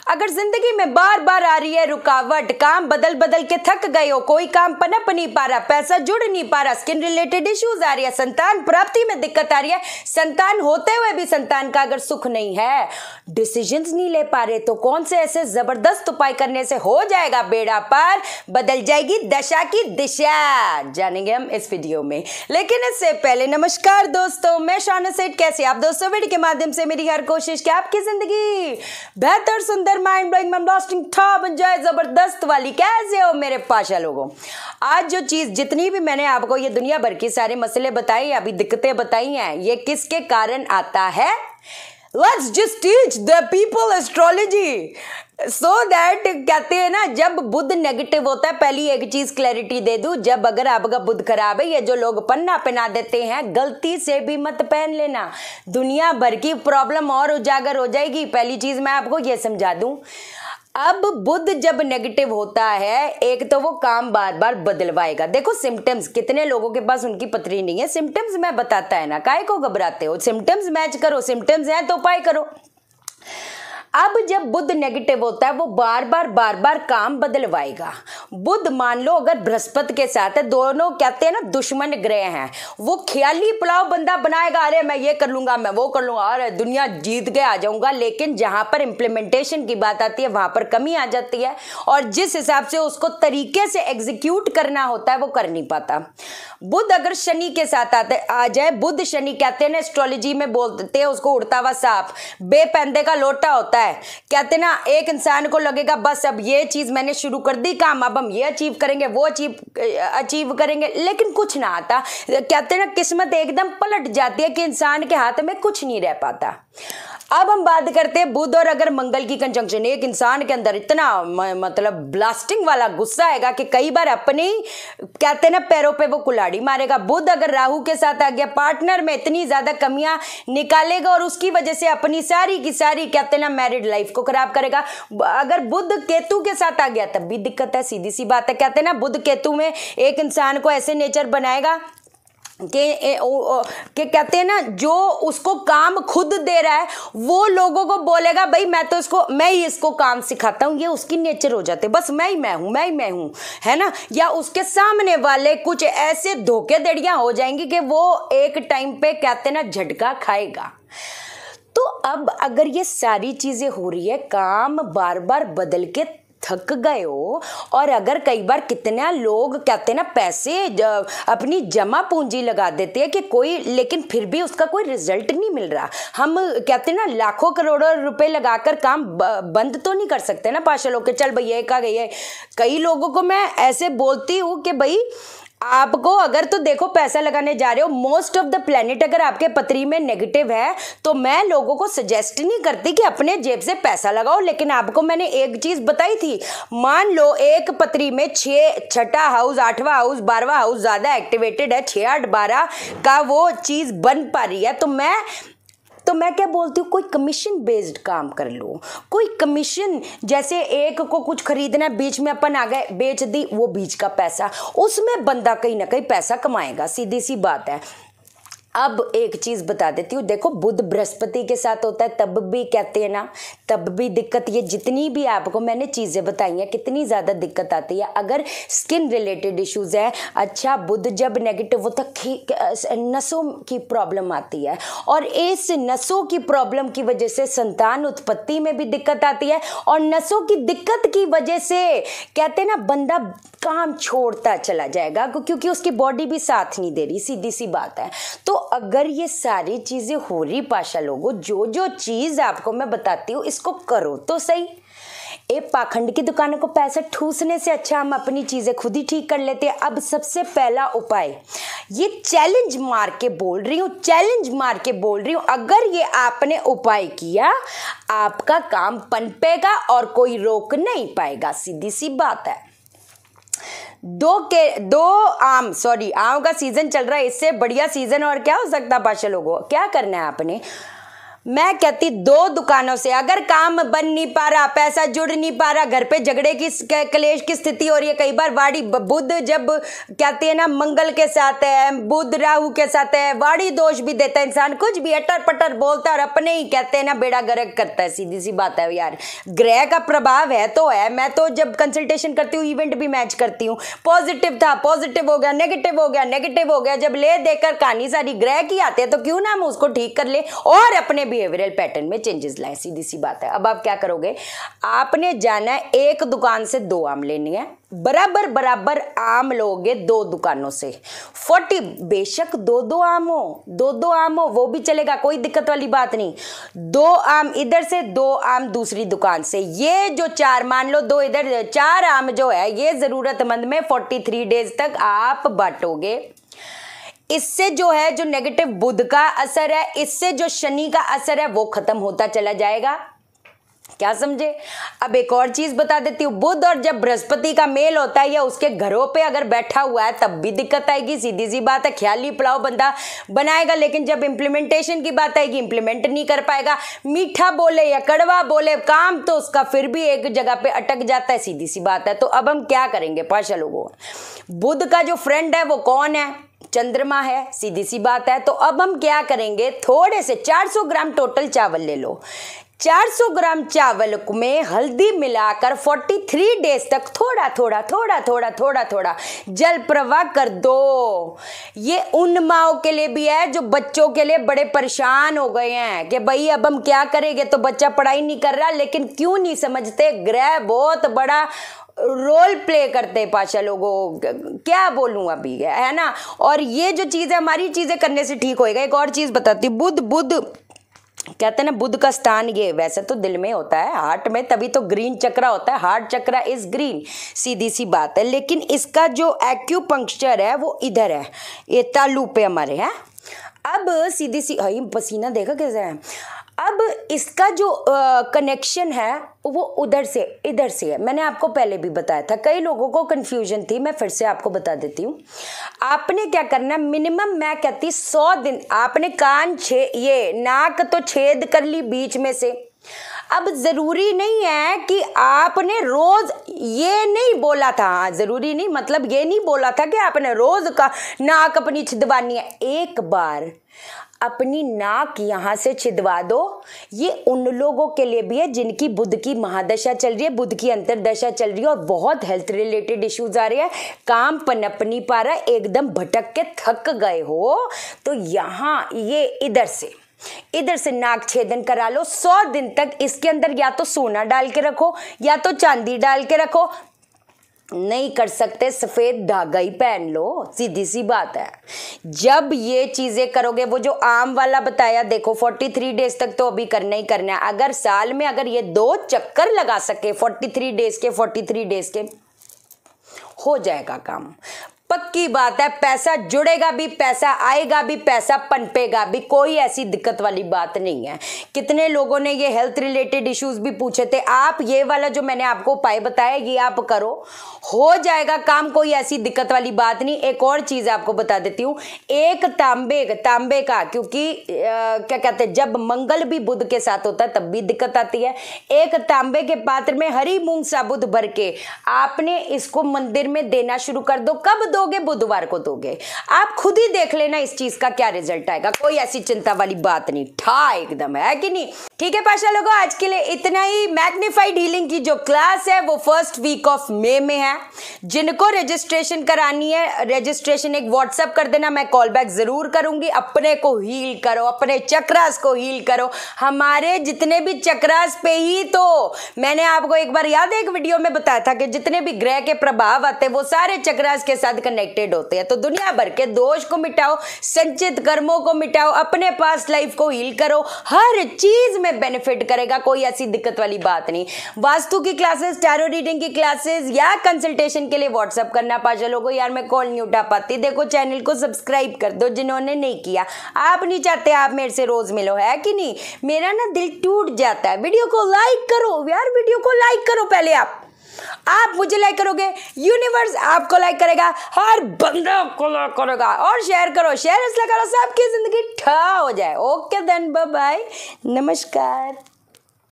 अगर जिंदगी में बार बार आ रही है रुकावट, काम बदल बदल के थक गए हो, कोई काम पनप नहीं पा रहा, पैसा जुड़ नहीं पा रहा, स्किन रिलेटेड इश्यूज आ रही है, संतान प्राप्ति में दिक्कत आ रही है, संतान होते हुए भी संतान का अगर सुख नहीं है, डिसीजंस नहीं ले पा रहे, तो कौन से ऐसे जबरदस्त उपाय करने से हो जाएगा बेड़ा पार, बदल जाएगी दशा की दिशा, जानेंगे हम इस वीडियो में। लेकिन इससे पहले नमस्कार दोस्तों, मैं शाना सेठ। कैसे आप दोस्तों? वीडियो के माध्यम से मेरी हर कोशिश कि आपकी जिंदगी बेहतर, सुंदर, माइंड ब्लोइंग, मन ब्लास्टिंग था बन जाए, जबरदस्त वाली। कैसे हो मेरे पाशा लोगों? आज जो चीज जितनी भी मैंने आपको ये दुनिया भर की सारे मसले बताए, अभी दिक्कतें बताई हैं, ये किसके कारण आता है? Let's just teach the people astrology so that कहते हैं ना, जब बुध नेगेटिव होता है, पहली एक चीज क्लैरिटी दे दूं, जब अगर आपका बुध खराब है, ये जो लोग पन्ना पहना देते हैं, गलती से भी मत पहन लेना, दुनिया भर की प्रॉब्लम और उजागर हो जाएगी। पहली चीज मैं आपको ये समझा दूं, अब बुध जब नेगेटिव होता है, एक तो वो काम बार बार बदलवाएगा। देखो सिम्टम्स, कितने लोगों के पास उनकी पथरी नहीं है, सिम्टम्स मैं बताता है ना, काहे को घबराते हो? सिम्टम्स मैच करो, सिम्टम्स हैं तो उपाय करो। अब जब बुध नेगेटिव होता है, वो बार बार काम बदलवाएगा। बुध मान लो अगर बृहस्पति के साथ है, दोनों कहते हैं ना दुश्मन ग्रह हैं, वो ख्याली पुलाव बंदा बनाएगा, अरे मैं ये कर लूंगा, मैं वो कर लूंगा, अरे दुनिया जीत के आ जाऊंगा, लेकिन जहां पर इम्प्लीमेंटेशन की बात आती है वहां पर कमी आ जाती है, और जिस हिसाब से उसको तरीके से एग्जीक्यूट करना होता है वो कर नहीं पाता। बुध अगर शनि के साथ आ जाए, बुध शनि कहते हैं ना, एस्ट्रोलॉजी में बोलते हैं उसको उड़ता हुआ सांप, बेपंदे का लोटा होता है। कहते ना, एक इंसान को लगेगा बस अब ये चीज मैंने शुरू कर दी काम, अब हम ये अचीव करेंगे, वो अचीव करेंगे, लेकिन कुछ ना आता। कहते ना, किस्मत एकदम पलट जाती है कि इंसान के हाथ में कुछ नहीं रह पाता। अब हम बात करते हैं बुध और अगर मंगल की कंजंक्शन, एक इंसान के अंदर इतना मतलब ब्लास्टिंग वाला गुस्सा आएगा कि कई बार अपने ही कहते हैं ना पैरों पे वो कुल्हाड़ी मारेगा। बुध अगर राहु के साथ आ गया, पार्टनर में इतनी ज्यादा कमियां निकालेगा और उसकी वजह से अपनी सारी की सारी कहते हैं ना मैरिड लाइफ को खराब करेगा। अगर बुध केतु के साथ आ गया तब भी दिक्कत है, सीधी सी बात है। कहते हैं ना, बुध केतु में एक इंसान को ऐसे नेचर बनाएगा कि कहते हैं ना, जो उसको काम खुद दे रहा है वो लोगों को बोलेगा भाई मैं ही इसको काम सिखाता हूँ, ये उसकी नेचर हो जाते, बस मैं ही हूँ, है ना। या उसके सामने वाले कुछ ऐसे धोखेधड़ियां हो जाएंगी कि वो एक टाइम पे कहते हैं ना झटका खाएगा। तो अब अगर ये सारी चीजें हो रही है, काम बार बार बदल के थक गए हो, और अगर कई बार कितना लोग कहते हैं ना पैसे अपनी जमा पूंजी लगा देते हैं कि कोई, लेकिन फिर भी उसका कोई रिजल्ट नहीं मिल रहा। हम कहते हैं ना लाखों करोड़ों रुपए लगाकर काम बंद तो नहीं कर सकते ना पाशा लोग के, चल भैया एक आ गई है। कई लोगों को मैं ऐसे बोलती हूँ कि भाई आपको अगर तो देखो पैसा लगाने जा रहे हो, मोस्ट ऑफ द प्लेनेट अगर आपके पत्री में नेगेटिव है, तो मैं लोगों को सजेस्ट नहीं करती कि अपने जेब से पैसा लगाओ। लेकिन आपको मैंने एक चीज बताई थी, मान लो एक पत्री में छठा हाउस, 8वां हाउस, 12वां हाउस ज्यादा एक्टिवेटेड है, 6, 8, 12 का वो चीज बन पा रही है, तो मैं क्या बोलती हूँ, कोई कमीशन बेस्ड काम कर लो। कोई कमीशन, जैसे एक को कुछ खरीदना है, बीच में अपन आ गए बेच दी, वो बीच का पैसा, उसमें बंदा कहीं ना कहीं पैसा कमाएगा, सीधी सी बात है। अब एक चीज बता देती हूँ, देखो बुध बृहस्पति के साथ होता है तब भी कहते हैं ना, तब भी दिक्कत, ये जितनी भी आपको मैंने चीजें बताई हैं कितनी ज्यादा दिक्कत आती है अगर स्किन रिलेटेड इश्यूज है। अच्छा, बुध जब नेगेटिव होता है नसों की प्रॉब्लम आती है, और इस नसों की प्रॉब्लम की वजह से संतान उत्पत्ति में भी दिक्कत आती है, और नसों की दिक्कत की वजह से कहते हैं ना बंदा काम छोड़ता चला जाएगा, क्योंकि उसकी बॉडी भी साथ नहीं दे रही, सीधी सी बात है। तो अगर ये सारी चीजें हो रही पाशा लोगों, जो चीज आपको मैं बताती हूँ इसको करो तो सही। एक पाखंड की दुकानों को पैसा ठूसने से अच्छा हम अपनी चीजें खुद ही ठीक कर लेते हैं। अब सबसे पहला उपाय, ये चैलेंज मार के बोल रही हूँ, अगर ये आपने उपाय किया आपका काम पनपेगा और कोई रोक नहीं पाएगा, सीधी सी बात है। आम का सीजन चल रहा है, इससे बढ़िया सीजन और क्या हो सकता है पाशा लोगों? क्या करना है आपने, मैं कहती 2 दुकानों से अगर काम बन नहीं पा रहा, पैसा जुड़ नहीं पा रहा, घर पे झगड़े की कलेश की स्थिति हो रही है। कई बार वाड़ी बुध जब कहते हैं ना मंगल के साथ है, बुध राहु के साथ है, वाड़ी दोष भी देता है, इंसान कुछ भी अटर पटर बोलता है और अपने ही कहते हैं ना बेड़ा गर्क करता है। सीधी सी बात है यार, ग्रह का प्रभाव है तो है। मैं तो जब कंसल्टेशन करती हूँ, इवेंट भी मैच करती हूँ, पॉजिटिव था पॉजिटिव हो गया, नेगेटिव हो गया नेगेटिव हो गया। जब ले देकर कहानी सारी ग्रह की आते हैं तो क्यों ना हम उसको ठीक कर ले और अपने बिहेवियरल पैटर्न में चेंजेस लाएं। सीधी सी बात है। अब आप क्या करोगे, आपने जाना है एक दुकान से 2 आम लेनी है, बराबर बराबर आम लोगे 2 दुकानों से 40, बेशक 2-2 आम हो, 2-2 आम हो वो भी चलेगा, कोई दिक्कत वाली बात नहीं। 2 आम इधर से 2 आम दूसरी दुकान से, ये जो 4 मान लो 2 इधर 4 आम जो है ये जरूरतमंद में 43 डेज तक आप बांटोगे। इससे जो है जो नेगेटिव बुध का असर है, इससे जो शनि का असर है वो खत्म होता चला जाएगा। क्या समझे। अब एक और चीज बता देती हूँ, बुध और जब बृहस्पति का मेल होता है या उसके घरों पे अगर बैठा हुआ है तब भी दिक्कत आएगी। सीधी सी बात है, ख्याली पुलाव बंदा बनाएगा लेकिन जब इम्प्लीमेंटेशन की बात आएगी इम्प्लीमेंट नहीं कर पाएगा। मीठा बोले या कड़वा बोले, काम तो उसका फिर भी एक जगह पे अटक जाता है। सीधी सी बात है। तो अब हम क्या करेंगे पाशा लोगों, बुध का जो फ्रेंड है वो कौन है, चंद्रमा है। सीधी सी बात है। तो अब हम क्या करेंगे, थोड़े से 400 ग्राम टोटल चावल ले लो, 400 ग्राम चावल में हल्दी मिलाकर 43 डेज तक थोड़ा थोड़ा थोड़ा थोड़ा थोड़ा थोड़ा जल प्रवाह कर दो। ये उन माओं के लिए भी है जो बच्चों के लिए बड़े परेशान हो गए हैं कि भाई अब हम क्या करेंगे, तो बच्चा पढ़ाई नहीं कर रहा, लेकिन क्यों नहीं समझते, ग्रह बहुत बड़ा रोल प्ले करते पाशा लोगों, क्या बोलूं अभी, है ना। और ये जो चीज है हमारी चीजें करने से ठीक होएगा। एक और चीज बताती हूँ, बुध कहते हैं ना बुध का स्थान ये वैसे तो दिल में होता है, हार्ट में, तभी तो ग्रीन चक्रा होता है, हार्ट चक्रा इज ग्रीन। सीधी सी बात है। लेकिन इसका जो एक्यूपंक्चर है वो इधर है, ये तालू पे हमारे है। अब सीधी सी पसीना देखा कैसे है। अब इसका जो कनेक्शन है वो उधर से इधर से है। मैंने आपको पहले भी बताया था, कई लोगों को कंफ्यूजन थी, मैं फिर से आपको बता देती हूँ। आपने क्या करना है, मिनिमम मैं कहती 100 दिन आपने कान ये नाक तो छेद कर ली बीच में से। अब जरूरी नहीं है कि आपने रोज ये नहीं बोला था, जरूरी नहीं मतलब ये नहीं बोला था कि आपने रोज का नाक अपनी छिदवानी है। एक बार अपनी नाक यहाँ से छिदवा दो। ये उन लोगों के लिए भी है जिनकी बुध की महादशा चल रही है, बुध की अंतरदशा चल रही है और बहुत हेल्थ रिलेटेड इश्यूज आ रहे हैं, काम पनप नहीं पा रहा, एकदम भटक के थक गए हो, तो यहाँ ये इधर से नाक छेदन करा लो 100 दिन तक। इसके अंदर या तो सोना डाल के रखो या तो चांदी डाल के रखो, नहीं कर सकते सफेद धागा ही पहन लो। सीधी सी बात है। जब ये चीजें करोगे, वो जो आम वाला बताया देखो 43 डेज तक तो अभी करना ही करना है। अगर साल में अगर ये 2 चक्कर लगा सके 43 डेज के हो जाएगा काम। पक्की बात है, पैसा जुड़ेगा भी, पैसा आएगा भी, पैसा पनपेगा भी, कोई ऐसी दिक्कत वाली बात नहीं है। कितने लोगों ने ये हेल्थ रिलेटेड इश्यूज भी पूछे थे, आप ये वाला जो मैंने आपको उपाय बताया ये आप करो, हो जाएगा काम, कोई ऐसी दिक्कत वाली बात नहीं। एक और चीज आपको बता देती हूँ, एक तांबे का, क्योंकि क्या कहते हैं जब मंगल भी बुध के साथ होता है तब भी दिक्कत आती है। एक तांबे के पात्र में हरी मूंग साबुत भर के आपने इसको मंदिर में देना शुरू कर दो। कब दोगे, बुधवार को दोगे। आप खुद ही देख लेना इस चीज का क्या रिजल्ट आएगा, कोई ऐसी चिंता वाली बात नहीं, ठा एकदम, है कि नहीं। ठीक है पाशा लोगों, आज के लिए इतना ही। मैग्नीफाइड हीलिंग की जो क्लास है वो 1st वीक ऑफ मई में है। जिनको रजिस्ट्रेशन करानी है, रजिस्ट्रेशन एक व्हाट्सएप कर देना, मैं कॉल बैक जरूर करूंगी। अपने को हील करो, अपने चक्रास को हील करो। हमारे जितने भी चक्रास पे ही तो मैंने आपको एक बार याद है एक वीडियो में बताया था कि जितने भी ग्रह के प्रभाव आते हैं वो सारे चक्रास के साथ कनेक्टेड होते हैं। तो दुनिया भर के दोष को मिटाओ, संचित कर्मों को मिटाओ, अपने पास्ट लाइफ को हील करो, हर चीज में बेनिफिट करेगा, कोई ऐसी दिक्कत वाली बात नहीं। वास्तु की क्लासेस, टैरो रीडिंग की क्लासेस या कंसल्टेशन के लिए व्हाट्सएप करना पाशा लोगों। यार मैं कॉल नहीं उठा पाती, देखो चैनल को सब्सक्राइब कर दो जिन्होंने नहीं किया। आप नहीं चाहते आप मेरे से रोज मिलो, है कि नहीं। मेरा ना दिल टूट जाता है। वीडियो को लाइक करो यार, वीडियो को लाइक करो पहले आप। आप मुझे लाइक करोगे, यूनिवर्स आपको लाइक करेगा, हर बंदे आपको लाइक करेगा। और शेयर करो, शेयर इसलिए करो सबकी जिंदगी ठा हो जाए। ओके देन, बाय बाय, नमस्कार।